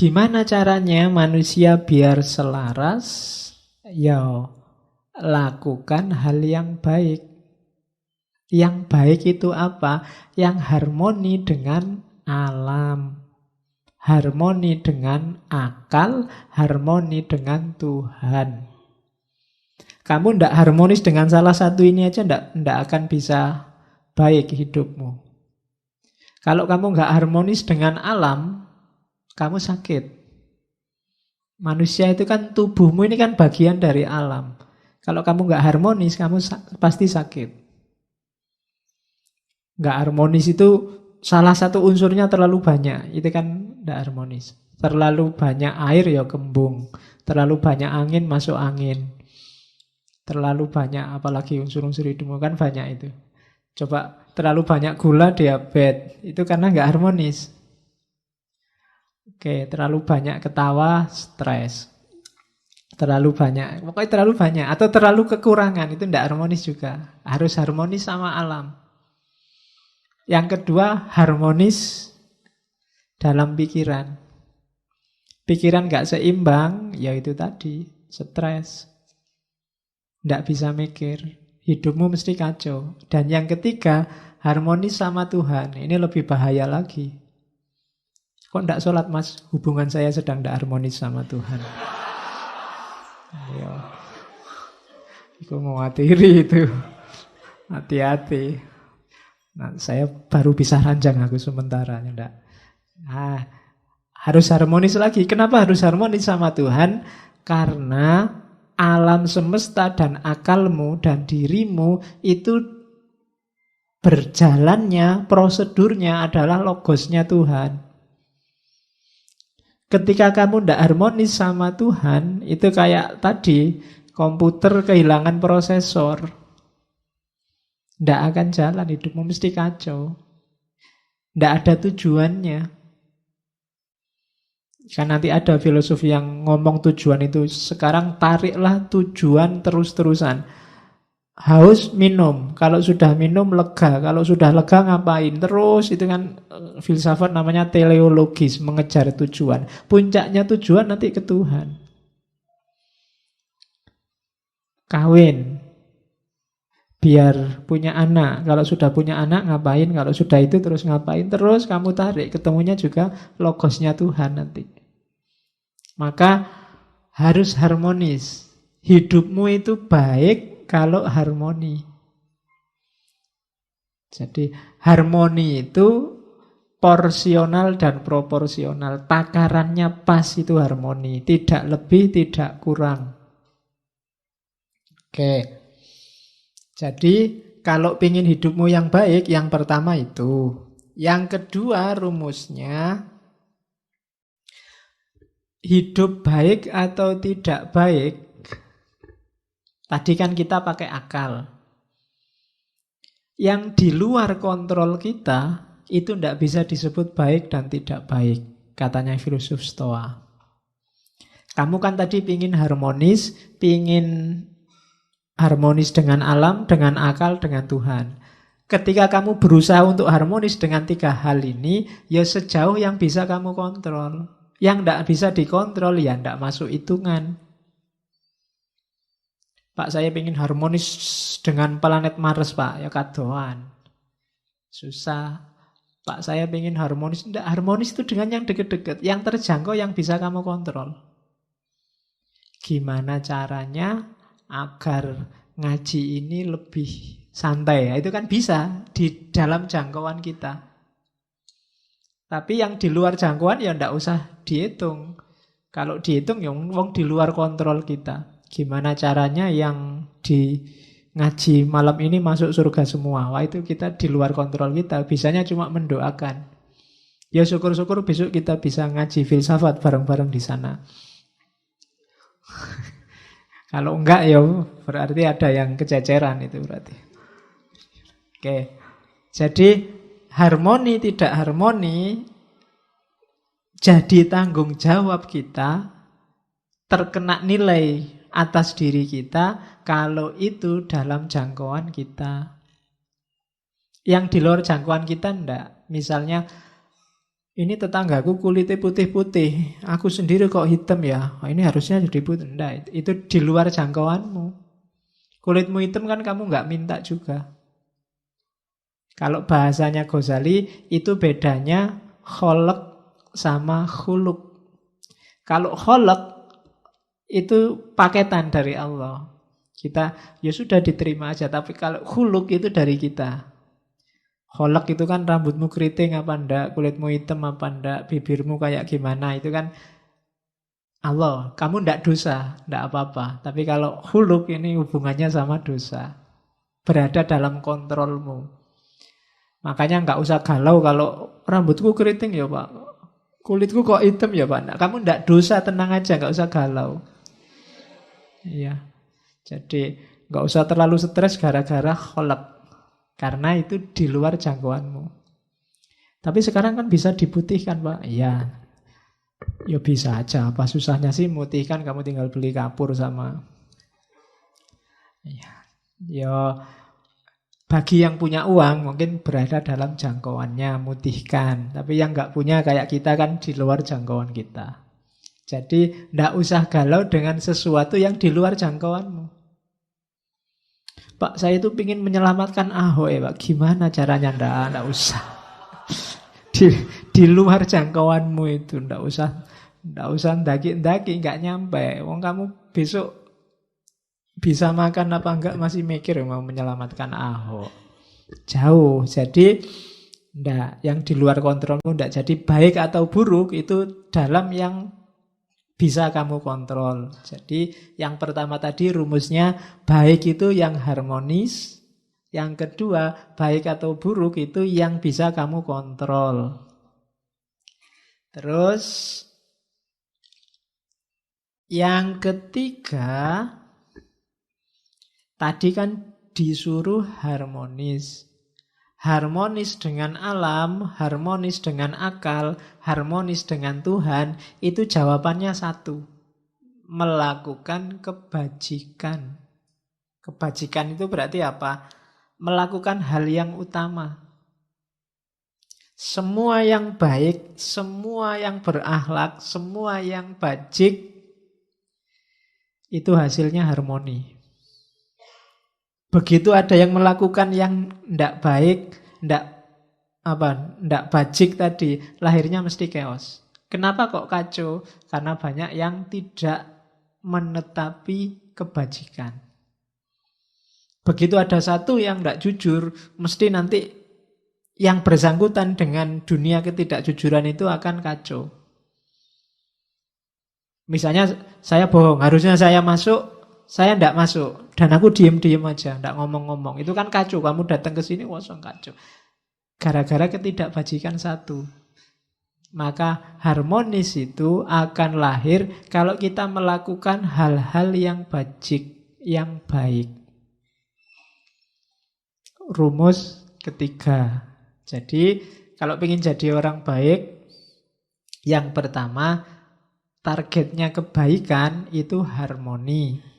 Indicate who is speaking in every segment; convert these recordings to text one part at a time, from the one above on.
Speaker 1: Gimana caranya manusia biar selaras? Ya, lakukan hal yang baik. Yang baik itu apa? Yang harmoni dengan alam, harmoni dengan akal, harmoni dengan Tuhan. Kamu tidak harmonis dengan salah satu ini aja, tidak akan bisa baik hidupmu. Kalau kamu nggak harmonis dengan alam, kamu sakit. Manusia itu kan, tubuhmu ini kan bagian dari alam. Kalau kamu nggak harmonis, kamu pasti sakit. Nggak harmonis itu salah satu unsurnya terlalu banyak. Itu kan nggak harmonis. Terlalu banyak air ya kembung. Terlalu banyak angin masuk angin. Terlalu banyak apalagi unsur-unsur hidupmu kan banyak itu. Coba terlalu banyak gula, diabetes. Itu karena nggak harmonis. Oke, terlalu banyak ketawa, stres. Terlalu banyak, pokoknya terlalu banyak. Atau terlalu kekurangan, itu tidak harmonis juga. Harus harmonis sama alam. Yang kedua, harmonis dalam pikiran. Pikiran nggak seimbang, ya itu tadi, stres. Tidak bisa mikir. Hidupmu mesti kacau. Dan yang ketiga, harmonis sama Tuhan. Ini lebih bahaya lagi. Kok tidak sholat mas? Hubungan saya sedang tidak harmonis sama Tuhan. Ayo. Aku mau hati-hati itu. Hati-hati. Nah, saya baru bisa ranjang aku sementara. Enggak. Nah, harus harmonis lagi. Kenapa harus harmonis sama Tuhan? Karena alam semesta dan akalmu dan dirimu itu berjalannya, prosedurnya adalah logosnya Tuhan. Ketika kamu tidak harmonis sama Tuhan, itu kayak tadi, komputer kehilangan prosesor. Tidak akan jalan, hidupmu mesti kacau. Tidak ada tujuannya. Kan nanti ada filosofi yang ngomong tujuan itu. Sekarang tariklah tujuan terus-terusan. Haus, minum. Kalau sudah minum, lega. Kalau sudah lega, ngapain? Terus, itu kan filsafat namanya teleologis, mengejar tujuan. Puncaknya tujuan nanti ke Tuhan. Kawin. Biar punya anak. Kalau sudah punya anak, ngapain? Kalau sudah itu terus ngapain? Terus kamu tarik. Ketemunya juga logosnya Tuhan nanti. Maka harus harmonis. Hidupmu itu baik kalau harmoni. Jadi harmoni itu porsional dan proporsional. Takarannya pas itu harmoni. Tidak lebih, tidak kurang. Oke. Jadi kalau ingin hidupmu yang baik, yang pertama itu. Yang kedua rumusnya, hidup baik atau tidak baik, tadi kan kita pakai akal. Yang di luar kontrol kita, itu tidak bisa disebut baik dan tidak baik, katanya filsuf Stoa. Kamu kan tadi pingin harmonis dengan alam, dengan akal, dengan Tuhan. Ketika kamu berusaha untuk harmonis dengan tiga hal ini, ya sejauh yang bisa kamu kontrol. Yang tidak bisa dikontrol, ya tidak masuk hitungan. Pak, saya ingin harmonis dengan planet Mars, Pak. Ya kadoan. Susah. Pak, saya ingin harmonis. Tidak, harmonis itu dengan yang dekat-dekat. Yang terjangkau, yang bisa kamu kontrol. Gimana caranya agar ngaji ini lebih santai? Ya, itu kan bisa di dalam jangkauan kita. Tapi yang di luar jangkauan ya tidak usah dihitung. Kalau dihitung ya wong di luar kontrol kita. Gimana caranya yang di ngaji malam ini masuk surga semua? Wah, itu kita di luar kontrol kita. Bisanya cuma mendoakan. Ya syukur-syukur besok kita bisa ngaji filsafat bareng-bareng di sana. Kalau enggak ya berarti ada yang kececeran itu berarti. Oke. Jadi harmoni tidak harmoni jadi tanggung jawab kita, terkena nilai atas diri kita kalau itu dalam jangkauan kita. Yang di luar jangkauan kita enggak. Misalnya ini tetanggaku kulitnya putih-putih, aku sendiri kok hitam ya, oh, ini harusnya jadi putih. Enggak, itu di luar jangkauanmu. Kulitmu hitam kan kamu nggak minta juga. Kalau bahasanya Ghazali, itu bedanya kholq sama khuluq. Kalau kholq itu paketan dari Allah. Kita ya sudah diterima aja, tapi kalau khuluq itu dari kita. Kholq itu kan rambutmu keriting apa enggak, kulitmu hitam apa enggak, bibirmu kayak gimana, itu kan Allah. Kamu enggak dosa, enggak apa-apa. Tapi kalau khuluq ini hubungannya sama dosa. Berada dalam kontrolmu. Makanya enggak usah galau kalau rambutku keriting ya Pak, kulitku kok hitam ya Pak. Nah, kamu enggak dosa, tenang aja, enggak usah galau. Iya. Jadi enggak usah terlalu stres gara-gara kholq. Karena itu di luar jangkauanmu. Tapi sekarang kan bisa diputihkan Pak. Iya. Ya bisa aja. Apa susahnya sih mutihkan, kamu tinggal beli kapur sama. Iya. Ya bagi yang punya uang mungkin berada dalam jangkauannya, mutihkan. Tapi yang nggak punya kayak kita kan di luar jangkauan kita. Jadi nggak usah galau dengan sesuatu yang di luar jangkauanmu. Pak, saya itu ingin menyelamatkan Ahok ya Pak. Gimana caranya? Nggak usah. Di luar jangkauanmu itu. Nggak usah ndaki-ndaki, nggak nyampe. Wong kamu besok bisa makan apa enggak masih mikir mau menyelamatkan Ahok. Jauh. Jadi yang di luar kontrolmu enggak. Jadi baik atau buruk itu dalam yang bisa kamu kontrol. Jadi yang pertama tadi rumusnya baik itu yang harmonis. Yang kedua baik atau buruk itu yang bisa kamu kontrol. Terus yang ketiga tadi kan disuruh harmonis. Harmonis dengan alam, harmonis dengan akal, harmonis dengan Tuhan, itu jawabannya satu. Melakukan kebajikan. Kebajikan itu berarti apa? Melakukan hal yang utama. Semua yang baik, semua yang berakhlak, semua yang bajik, itu hasilnya harmoni. Begitu ada yang melakukan yang tidak baik, tidak bajik tadi, lahirnya mesti chaos. Kenapa kok kacau? Karena banyak yang tidak menetapi kebajikan. Begitu ada satu yang tidak jujur, mesti nanti yang bersangkutan dengan dunia ketidakjujuran itu akan kacau. Misalnya saya bohong, harusnya saya masuk, saya tidak masuk, dan aku diem-diem aja, tidak ngomong-ngomong. Itu kan kacau, kamu datang ke sini, kosong kacau. Gara-gara ketidakbajikan satu. Maka harmonis itu akan lahir kalau kita melakukan hal-hal yang bajik, yang baik. Rumus ketiga. Jadi, kalau ingin jadi orang baik, yang pertama, targetnya kebaikan itu harmoni.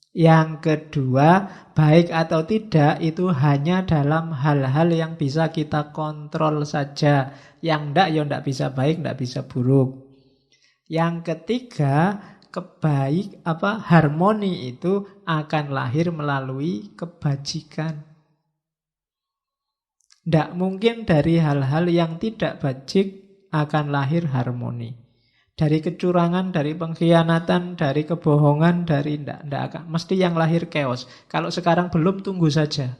Speaker 1: Yang kedua, baik atau tidak itu hanya dalam hal-hal yang bisa kita kontrol saja. Yang enggak, ya enggak bisa baik, enggak bisa buruk. Yang ketiga, harmoni itu akan lahir melalui kebajikan. Enggak mungkin dari hal-hal yang tidak bajik akan lahir harmoni. Dari kecurangan, dari pengkhianatan, dari kebohongan, dari ndak akan. Mesti yang lahir chaos. Kalau sekarang belum, tunggu saja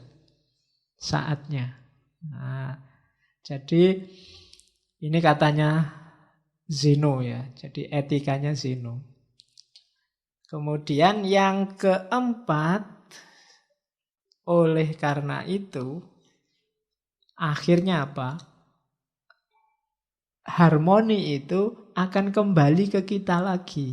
Speaker 1: saatnya. Nah, jadi ini katanya Zeno ya. Jadi etikanya Zeno. Kemudian yang keempat, oleh karena itu, akhirnya apa? Harmoni itu akan kembali ke kita lagi.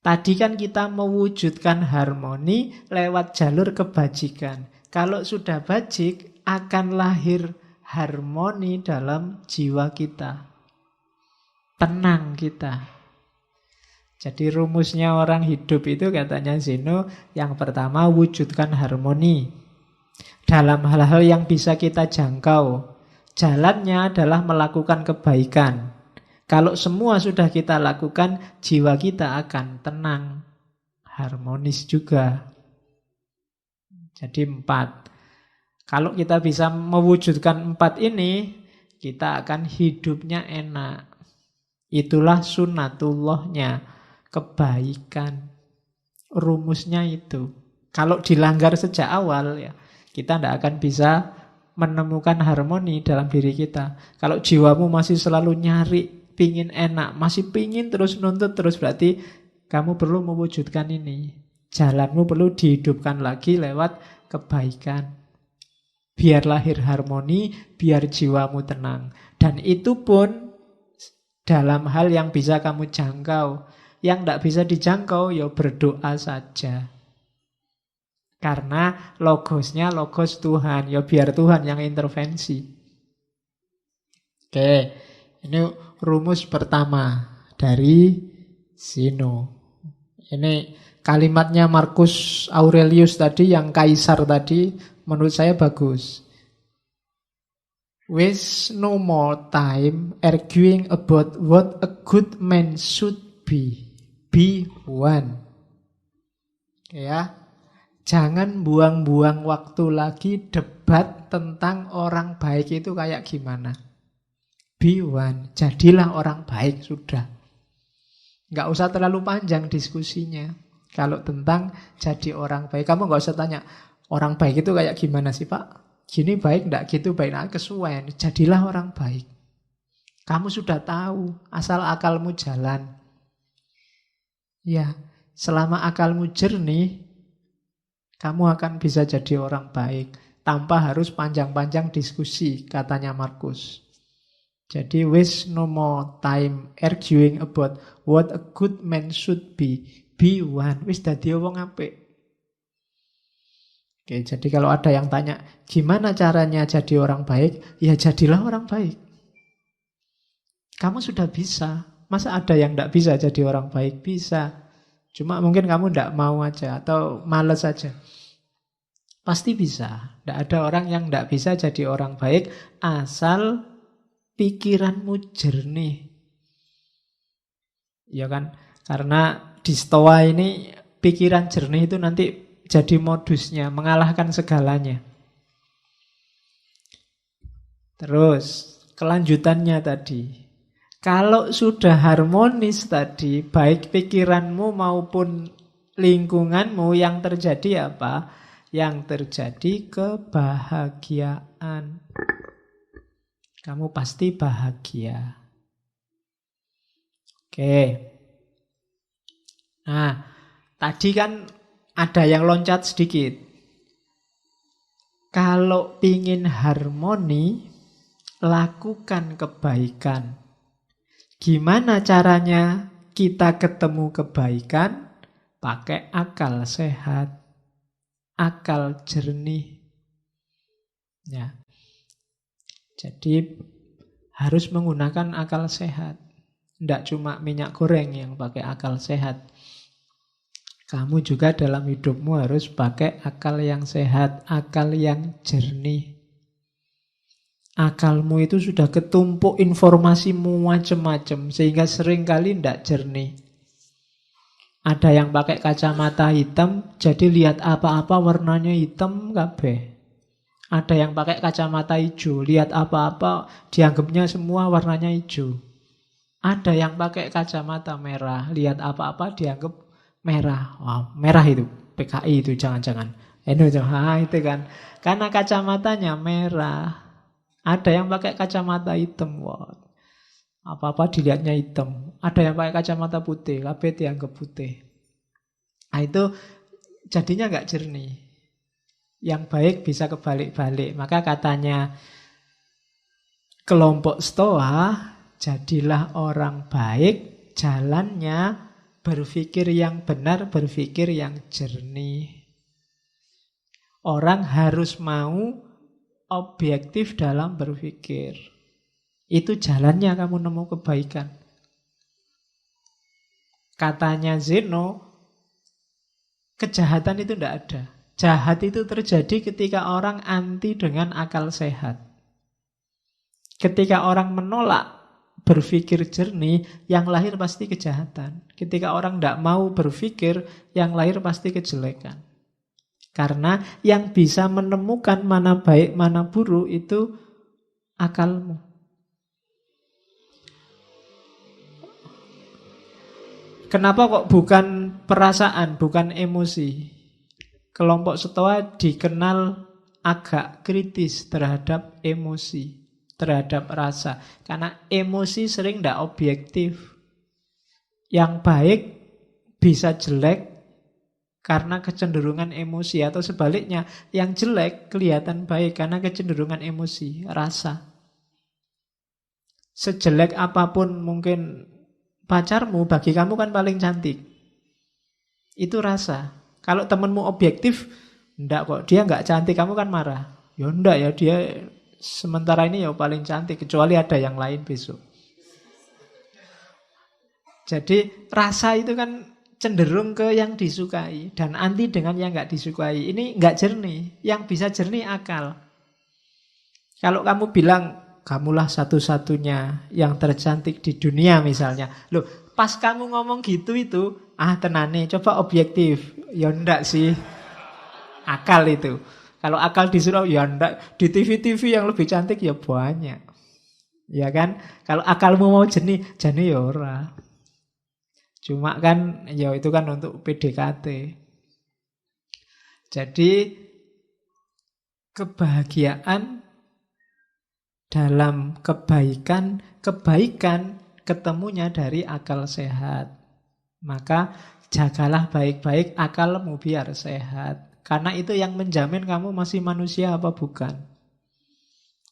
Speaker 1: Tadi kan kita mewujudkan harmoni lewat jalur kebajikan. Kalau sudah bajik, akan lahir harmoni dalam jiwa kita. Tenang kita. Jadi rumusnya orang hidup itu katanya Zeno, yang pertama wujudkan harmoni dalam hal-hal yang bisa kita jangkau. Jalannya adalah melakukan kebaikan. Kalau semua sudah kita lakukan, jiwa kita akan tenang, harmonis juga. Jadi 4. Kalau kita bisa mewujudkan 4 ini, kita akan hidupnya enak. Itulah sunnatullahnya, kebaikan. Rumusnya itu. Kalau dilanggar sejak awal, ya kita tidak akan bisa menemukan harmoni dalam diri kita. Kalau jiwamu masih selalu nyari, pingin enak, masih pingin terus nuntut terus, berarti kamu perlu mewujudkan ini. Jalanmu perlu dihidupkan lagi lewat kebaikan. Biar lahir harmoni, biar jiwamu tenang. Dan itu pun dalam hal yang bisa kamu jangkau. Yang tidak bisa dijangkau, ya berdoa saja. Karena logosnya logos Tuhan. Ya biar Tuhan yang intervensi. Oke, ini rumus pertama dari Zeno. Ini kalimatnya Marcus Aurelius tadi, yang kaisar tadi, menurut saya bagus. Waste no more time arguing about what a good man should be. Be one. Ya, jangan buang-buang waktu lagi debat tentang orang baik itu kayak gimana. Be one. Jadilah orang baik, sudah. Nggak usah terlalu panjang diskusinya. Kalau tentang jadi orang baik, kamu nggak usah tanya, orang baik itu kayak gimana sih Pak? Gini baik enggak, gitu baik. Nah, kesuwen. Jadilah orang baik. Kamu sudah tahu, asal akalmu jalan. Ya, selama akalmu jernih, kamu akan bisa jadi orang baik. Tanpa harus panjang-panjang diskusi, katanya Marcus. Jadi, waste no more time arguing about what a good man should be. Be one. Wis dadi wong apik. Oke, jadi kalau ada yang tanya, gimana caranya jadi orang baik? Ya jadilah orang baik. Kamu sudah bisa. Masa ada yang tidak bisa jadi orang baik? Bisa. Cuma mungkin kamu tidak mau aja atau malas aja. Pasti bisa. Tidak ada orang yang tidak bisa jadi orang baik asal pikiranmu jernih. Ya kan? Karena di Stoa ini pikiran jernih itu nanti jadi modusnya, mengalahkan segalanya. Terus, kelanjutannya tadi. Kalau sudah harmonis tadi, baik pikiranmu maupun lingkunganmu, yang terjadi apa? Yang terjadi kebahagiaan. Kamu pasti bahagia. Oke. Nah, tadi kan ada yang loncat sedikit. Kalau pingin harmoni, lakukan kebaikan. Gimana caranya kita ketemu kebaikan? Pakai akal sehat, akal jernih. Ya. Jadi harus menggunakan akal sehat. Tidak cuma minyak goreng yang pakai akal sehat. Kamu juga dalam hidupmu harus pakai akal yang sehat, akal yang jernih. Akalmu itu sudah ketumpuk informasimu macam-macam, sehingga seringkali tidak jernih. Ada yang pakai kacamata hitam, jadi lihat apa-apa warnanya hitam kabeh. Ada yang pakai kacamata hijau, lihat apa-apa dianggapnya semua warnanya hijau. Ada yang pakai kacamata merah, lihat apa-apa dianggap merah. Wow, merah itu, PKI itu jangan-jangan. Itu kan. Karena kacamatanya merah. Ada yang pakai kacamata hitam. Wow. Apa-apa dilihatnya hitam. Ada yang pakai kacamata putih, kabeh dianggap putih. Nah, itu jadinya nggak jernih. Yang baik bisa kebalik-balik. Maka katanya kelompok Stoa, jadilah orang baik, jalannya berpikir yang benar, berpikir yang jernih. Orang harus mau objektif dalam berpikir. Itu jalannya kamu nemu kebaikan. Katanya Zeno, kejahatan itu tidak ada. Jahat itu terjadi ketika orang anti dengan akal sehat. Ketika orang menolak berpikir jernih, yang lahir pasti kejahatan. Ketika orang tidak mau berpikir, yang lahir pasti kejelekan. Karena yang bisa menemukan mana baik, mana buruk itu akalmu. Kenapa kok bukan perasaan, bukan emosi? Kelompok Stoa dikenal agak kritis terhadap emosi, terhadap rasa. Karena emosi sering tidak objektif. Yang baik bisa jelek karena kecenderungan emosi. Atau sebaliknya, yang jelek kelihatan baik karena kecenderungan emosi, rasa. Sejelek apapun mungkin pacarmu, bagi kamu kan paling cantik. Itu rasa. Kalau temenmu objektif, enggak kok, dia enggak cantik, kamu kan marah. Ya enggak ya, dia sementara ini ya paling cantik, kecuali ada yang lain besok. Jadi rasa itu kan cenderung ke yang disukai dan anti dengan yang enggak disukai. Ini enggak jernih. Yang bisa jernih akal. Kalau kamu bilang, kamulah satu-satunya yang tercantik di dunia misalnya. Loh, pas kamu ngomong gitu itu, tenane, coba objektif. Ya enggak sih. Akal itu. Kalau akal disuruh, ya enggak. Di TV-TV yang lebih cantik ya banyak. Ya kan? Kalau akalmu mau jernih ya ora. Cuma kan, ya itu kan untuk PDKT. Jadi, kebahagiaan dalam kebaikan ketemunya dari akal sehat. Maka jagalah baik-baik akalmu biar sehat. Karena itu yang menjamin kamu masih manusia apa bukan.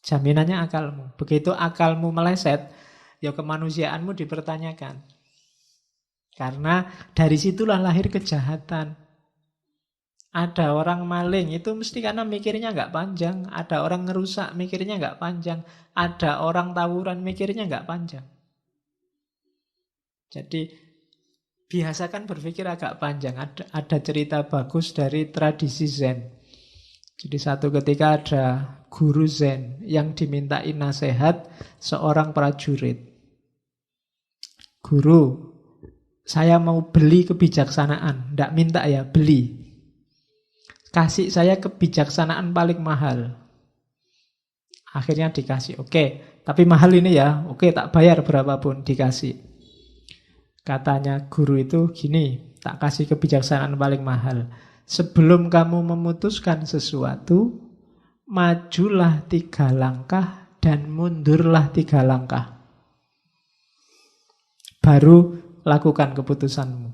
Speaker 1: Jaminannya akalmu. Begitu akalmu meleset, ya kemanusiaanmu dipertanyakan. Karena dari situlah lahir kejahatan. Ada orang maling, itu mesti karena mikirnya nggak panjang. Ada orang ngerusak, mikirnya nggak panjang. Ada orang tawuran, mikirnya nggak panjang. Jadi, biasakan berpikir agak panjang. Ada cerita bagus dari tradisi Zen. Jadi satu ketika ada guru Zen yang dimintai nasihat seorang prajurit. Guru, saya mau beli kebijaksanaan. Nggak minta ya, beli. Kasih saya kebijaksanaan paling mahal. Akhirnya dikasih. Oke, tapi mahal ini ya. Oke, tak bayar berapapun, dikasih. Katanya guru itu gini, tak kasih kebijaksanaan paling mahal. Sebelum kamu memutuskan sesuatu, majulah 3 langkah dan mundurlah 3 langkah. Baru lakukan keputusanmu.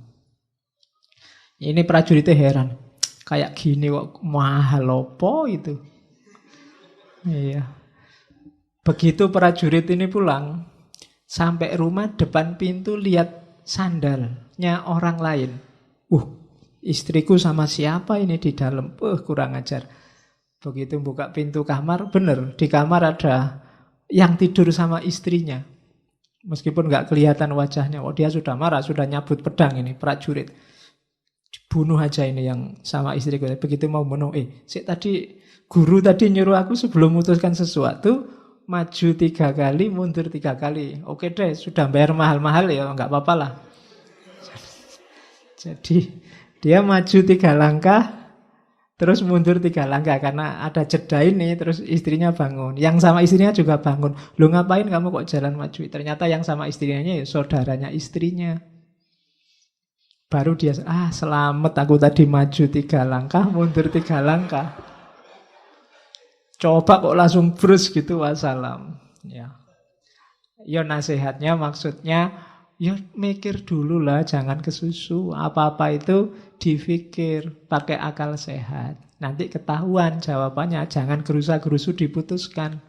Speaker 1: Ini prajuritnya heran. Kayak gini kok mahal apa itu? Iya. Begitu prajurit ini pulang, sampai rumah depan pintu lihat sandalnya orang lain. Istriku sama siapa ini di dalam? Kurang ajar. Begitu buka pintu kamar, bener di kamar ada yang tidur sama istrinya. Meskipun nggak kelihatan wajahnya, dia sudah marah, sudah nyabut pedang ini prajurit. Bunuh aja ini yang sama istriku. Begitu mau bunuh, tadi guru tadi nyuruh aku sebelum memutuskan sesuatu, maju 3 kali, mundur 3 kali. Oke deh, sudah bayar mahal-mahal ya, nggak apa-apa lah. Jadi dia maju 3 langkah, terus mundur 3 langkah karena ada jeda ini. Terus istrinya bangun, yang sama istrinya juga bangun. Lu ngapain kamu kok jalan maju? Ternyata yang sama istrinya ya saudaranya istrinya. Baru dia, selamat aku tadi maju 3 langkah, mundur 3 langkah. Coba kok langsung brus gitu, wassalam. Ya, nasihatnya maksudnya, mikir dulu lah, jangan kesusu. Apa-apa itu dipikir, pakai akal sehat. Nanti ketahuan jawabannya, jangan gerusa-gerusu diputuskan.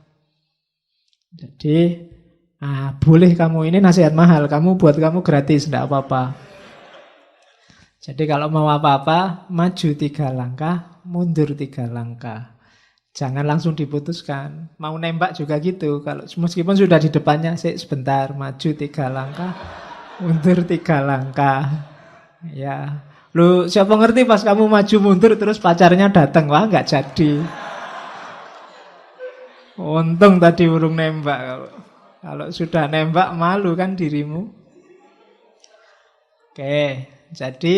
Speaker 1: Jadi, boleh kamu, ini nasihat mahal, buat kamu gratis, enggak apa-apa. Jadi kalau mau apa-apa, maju 3 langkah, mundur 3 langkah. Jangan langsung diputuskan. Mau nembak juga gitu. Kalau meskipun sudah di depannya, sebentar, maju 3 langkah, mundur 3 langkah. Ya, lu siapa ngerti pas kamu maju mundur terus pacarnya datang, wah nggak jadi. Untung tadi urung nembak. Kalau sudah nembak malu kan dirimu. Oke, jadi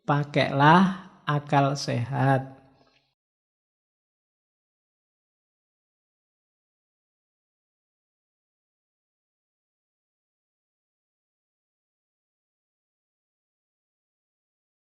Speaker 1: pakailah akal sehat.